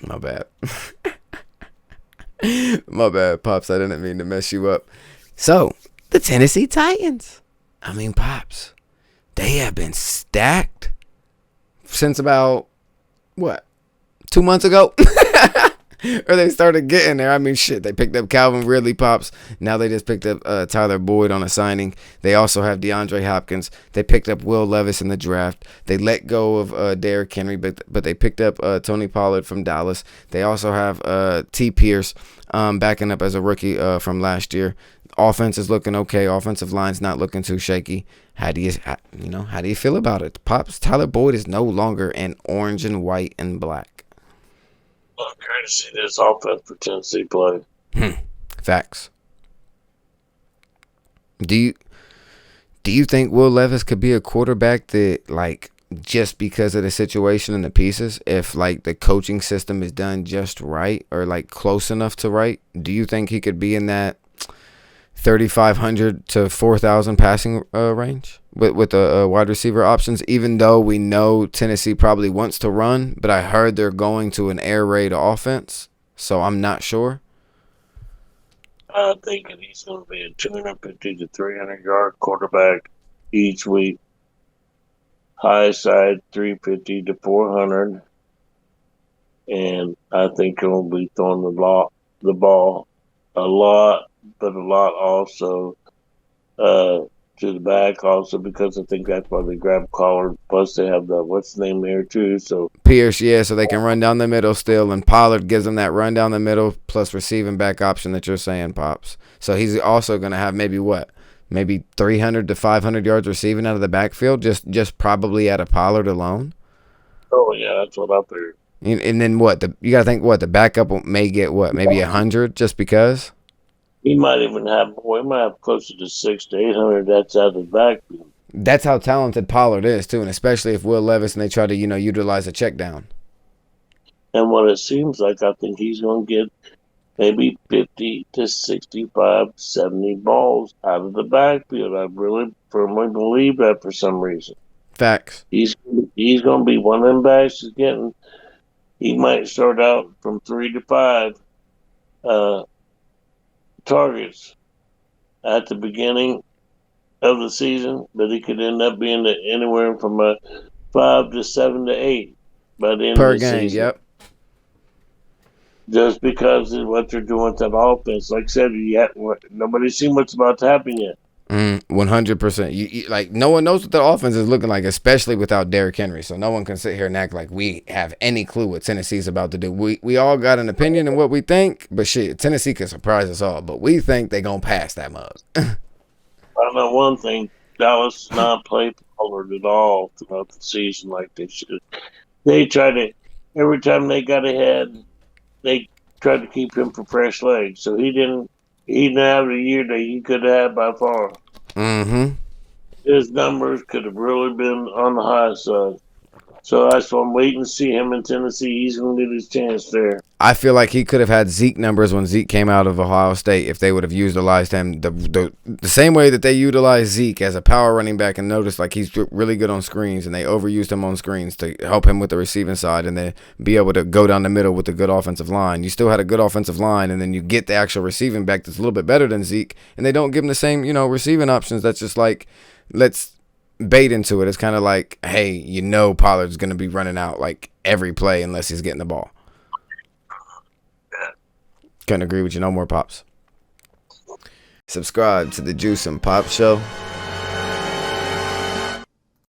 My bad. My bad, Pops. I didn't mean to mess you up. So, the Tennessee Titans. I mean, Pops. They have been stacked since about, what, 2 months ago? Or they started getting there. I mean, shit. They picked up Calvin Ridley, Pops. Now they just picked up Tyler Boyd on a signing. They also have DeAndre Hopkins. They picked up Will Levis in the draft. They let go of Derrick Henry, but they picked up Tony Pollard from Dallas. They also have T. Pierce backing up as a rookie from last year. Offense is looking okay. Offensive line's not looking too shaky. How do you feel about it, Pops? Tyler Boyd is no longer in orange and white and black. I'm trying to see this offense for Tennessee play. Facts. Do you think Will Levis could be a quarterback that, like, just because of the situation and the pieces, if like the coaching system is done just right or like close enough to right, do you think he could be in that 3,500 to 4,000 passing range with the wide receiver options, even though we know Tennessee probably wants to run, but I heard they're going to an air raid offense, so I'm not sure. I think that he's going to be a 250 to 300 yard quarterback each week. High side 350 to 400, and I think he'll be throwing the ball a lot, but a lot also to the back also because I think that's why they grab Collar. Plus they have the what's the name there too. So Pierce, yeah, so they can run down the middle still, and Pollard gives them that run down the middle plus receiving back option that you're saying, Pops. So he's also going to have maybe 300 to 500 yards receiving out of the backfield, just probably out of Pollard alone. oh yeah, that's what I figured. And then you got to think the backup may get maybe 100 just because. He might even have more. He might have closer to 600 to 800. That's out of the backfield. That's how talented Pollard is too, and especially if Will Levis and they try to utilize a check down. And what it seems like, I think he's going to get maybe 50 to 65, 70 balls out of the backfield. I really firmly believe that for some reason. Facts. He's going to be one of them backs that's getting. He might start out from 3 to 5 uh, targets at the beginning of the season, but he could end up being anywhere from a 5 to 7 to 8 by the end of Per the game, season. yep. Just because of what they're doing with that offense. Like I said, nobody's seen what's about to happen yet. 100%. You like no one knows what the offense is looking like, especially without Derrick Henry. So no one can sit here and act like we have any clue what Tennessee's about to do. We all got an opinion on what we think, but shit, Tennessee could surprise us all. But we think they gonna pass that mug. I know one thing: Dallas not played Pollard at all throughout the season like they should. They tried to every time they got ahead, they tried to keep him for fresh legs. So he didn't. He didn't have the year that he could have by far. Mm-hmm. His numbers could have really been on the high side. So that's why I'm waiting to see him in Tennessee. He's going to get his chance there. I feel like he could have had Zeke numbers when Zeke came out of Ohio State if they would have utilized him the same way that they utilized Zeke as a power running back, and noticed like he's really good on screens, and they overused him on screens to help him with the receiving side and then be able to go down the middle with a good offensive line. You still had a good offensive line, and then you get the actual receiving back that's a little bit better than Zeke, and they don't give him the same receiving options. That's just like, let's bait into it. It's kind of like, hey, Pollard's going to be running out like every play unless he's getting the ball. Couldn't agree with you no more, Pops. Subscribe to the Juice and Pop Show.